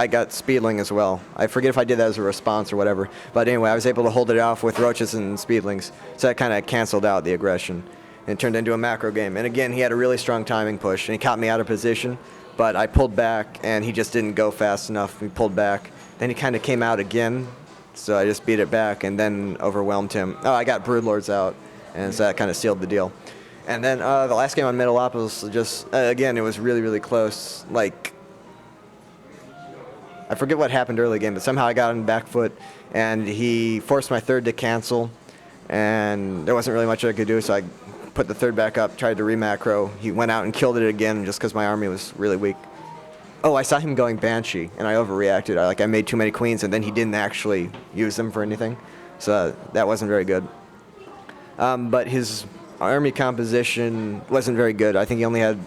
I got Speedling as well. I forget if I did that as a response or whatever. But anyway, I was able to hold it off with Roaches and Speedlings. So that kind of canceled out the aggression. And it turned into a macro game. And again, he had a really strong timing push. And he caught me out of position. But I pulled back, and he just didn't go fast enough. He pulled back. Then he kind of came out again. So I just beat it back and then overwhelmed him. Oh, I got Broodlords out. And so that kind of sealed the deal. And then the last game on Metalopolis, just, again, it was really, really close. Like, I forget what happened early game, but somehow I got on the back foot, and he forced my third to cancel, and there wasn't really much I could do, so I put the third back up, tried to re-macro. He went out and killed it again just because my army was really weak. Oh, I saw him going Banshee, and I overreacted. I made too many queens, and then he didn't actually use them for anything, so that wasn't very good. But his army composition wasn't very good. I think he only had,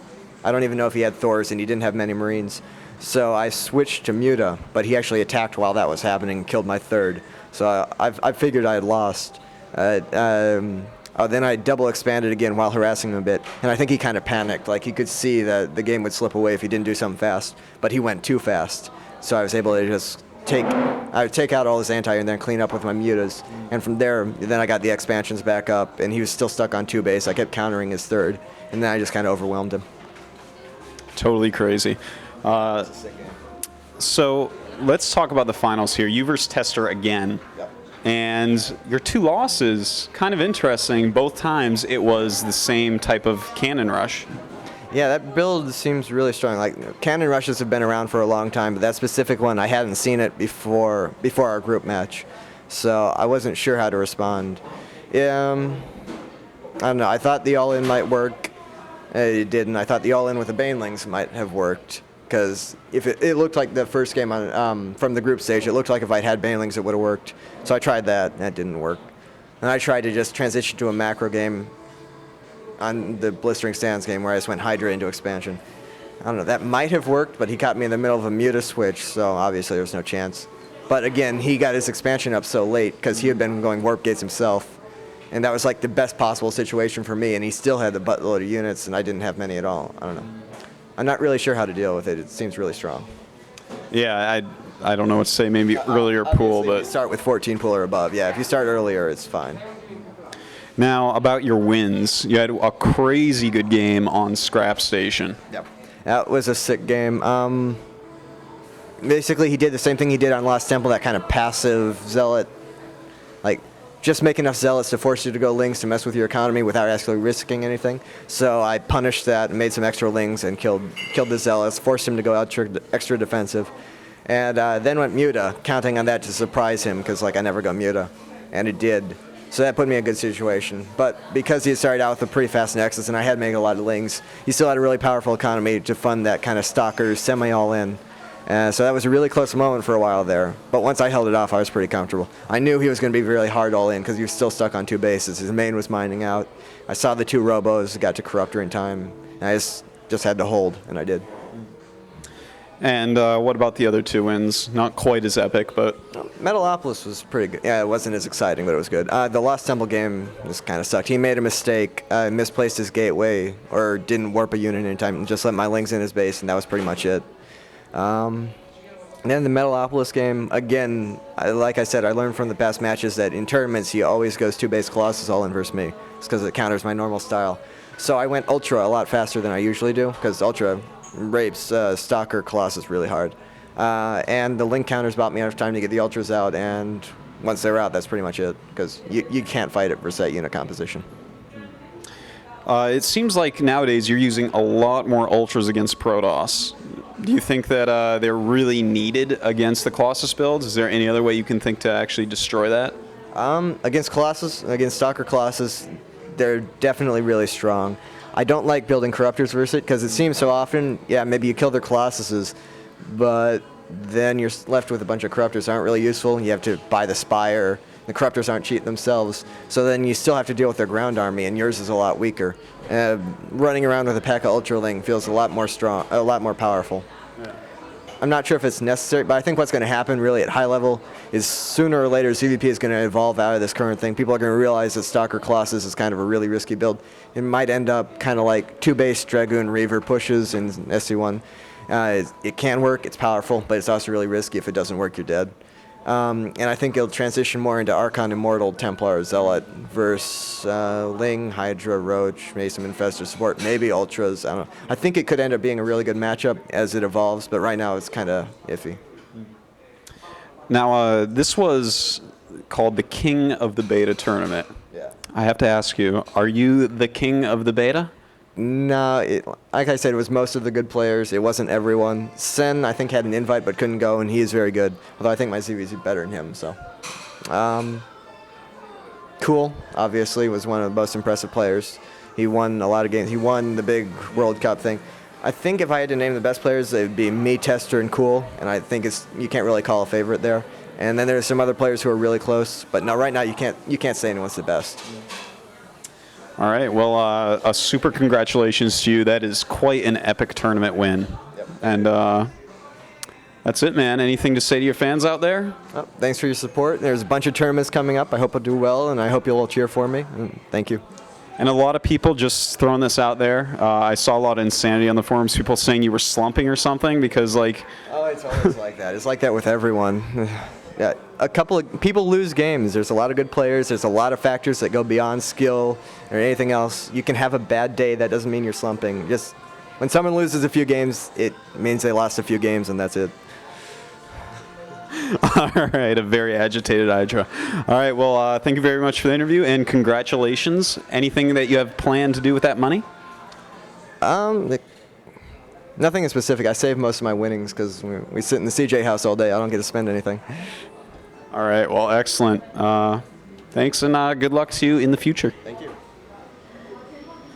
I don't even know if he had Thors, and he didn't have many Marines. So I switched to Muta, but he actually attacked while that was happening and killed my third. So I figured I had lost. Then I double expanded again while harassing him a bit, and I think he kind of panicked. Like, he could see that the game would slip away if he didn't do something fast, but he went too fast. So I was able to just take out all his anti and then clean up with my Mutas. And from there, then I got the expansions back up, and he was still stuck on 2 base. I kept countering his third, and then I just kind of overwhelmed him. Totally crazy. So let's talk about the finals here. You versus Tester again. Yep. And your 2 losses, kind of interesting. Both times it was the same type of cannon rush. Yeah, that build seems really strong. Like, cannon rushes have been around for a long time, but that specific one, I hadn't seen it before our group match. So I wasn't sure how to respond. I don't know. I thought the all-in might work. It didn't. I thought the all-in with the Banelings might have worked. Because if it looked like the first game on from the group stage, it looked like if I'd had Banelings, it would have worked. So I tried that, and that didn't work. And I tried to just transition to a macro game on the Blistering Sands game where I just went IdrA into expansion. I don't know, that might have worked, but he caught me in the middle of a Muta switch, so obviously there was no chance. But again, he got his expansion up so late because he had been going warp gates himself. And that was like the best possible situation for me, and he still had the buttload of units, and I didn't have many at all. I don't know. I'm not really sure how to deal with it. It seems really strong. Yeah, I don't know what to say. Maybe earlier pool, but you start with 14 pool or above. Yeah, if you start earlier, it's fine. Now, about your wins. You had a crazy good game on Scrap Station. Yep. That was a sick game. Basically, he did the same thing he did on Lost Temple, that kind of passive zealot, like, just make enough zealots to force you to go lings to mess with your economy without actually risking anything. So I punished that and made some extra lings and killed the zealots, forced him to go extra defensive. And then went Muta, counting on that to surprise him, because like I never go Muta. And it did. So that put me in a good situation. But because he had started out with a pretty fast Nexus and I had made a lot of lings, he still had a really powerful economy to fund that kind of stalker semi-all-in. So that was a really close moment for a while there. But once I held it off, I was pretty comfortable. I knew he was going to be really hard all in because he was still stuck on 2 bases. His main was mining out. I saw the 2 robos, got to Corruptor in time. And I just had to hold, and I did. And what about the other 2 wins? Not quite as epic, but... Metalopolis was pretty good. Yeah, it wasn't as exciting, but it was good. The Lost Temple game just kind of sucked. He made a mistake, misplaced his gateway, or didn't warp a unit in time, and just let my lings in his base, and that was pretty much it. And then the Metalopolis game, again, like I said, I learned from the past matches that in tournaments he always goes 2 base Colossus all in versus me. It's because it counters my normal style. So I went Ultra a lot faster than I usually do, because Ultra rapes Stalker Colossus really hard. And the link counters bought me enough time to get the Ultras out, and once they were out, that's pretty much it, because you can't fight it versus that unit composition. It seems like nowadays you're using a lot more Ultras against Protoss. Do you think that they're really needed against the Colossus builds? Is there any other way you can think to actually destroy that? Against Colossus, against Stalker Colossus, they're definitely really strong. I don't like building Corruptors versus it, because it seems so often, yeah, maybe you kill their Colossuses, but then you're left with a bunch of Corruptors that aren't really useful. You have to buy the Spire. The Corruptors aren't cheap themselves, so then you still have to deal with their ground army, and yours is a lot weaker. Running around with a pack of Ultraling feels a lot more strong, a lot more powerful. Yeah. I'm not sure if it's necessary, but I think what's going to happen really at high level is sooner or later ZVP is going to evolve out of this current thing. People are going to realize that Stalker Colossus is kind of a really risky build. It might end up kind of like 2 base Dragoon Reaver pushes in SC1. It can work, it's powerful, but it's also really risky. If it doesn't work, you're dead. And I think it'll transition more into Archon, Immortal, Templar, Zealot versus Ling, Hydra, Roach, maybe some Infestor support, maybe Ultras. I don't know. I think it could end up being a really good matchup as it evolves, but right now it's kind of iffy. Now, this was called the King of the Beta tournament. Yeah. I have to ask you, are you the king of the beta? No, like I said, it was most of the good players. It wasn't everyone. Sen, I think, had an invite but couldn't go, and he is very good. Although I think my ZV is better than him. So, Cool, obviously, was one of the most impressive players. He won a lot of games. He won the big World Cup thing. I think if I had to name the best players, it would be me, Tester, and Cool. And I think you can't really call a favorite there. And then there's some other players who are really close. But no, right now you can't say anyone's the best. All right. Well, a super congratulations to you. That is quite an epic tournament win. Yep. And that's it, man. Anything to say to your fans out there? Oh, thanks for your support. There's a bunch of tournaments coming up. I hope I'll do well, and I hope you'll all cheer for me. And thank you. And a lot of people just throwing this out there. I saw a lot of insanity on the forums. People saying you were slumping or something because, like. Oh, it's always like that. It's like that with everyone. Yeah, a couple of people lose games. There's a lot of good players. There's a lot of factors that go beyond skill or anything else. You can have a bad day. That doesn't mean you're slumping. Just when someone loses a few games, it means they lost a few games, and that's it. All right, a very agitated IdrA. All right, well, thank you very much for the interview, and congratulations. Anything that you have planned to do with that money? Nothing in specific. I save most of my winnings because we sit in the CJ house all day. I don't get to spend anything. All right, well, excellent. Thanks, and good luck to you in the future. Thank you.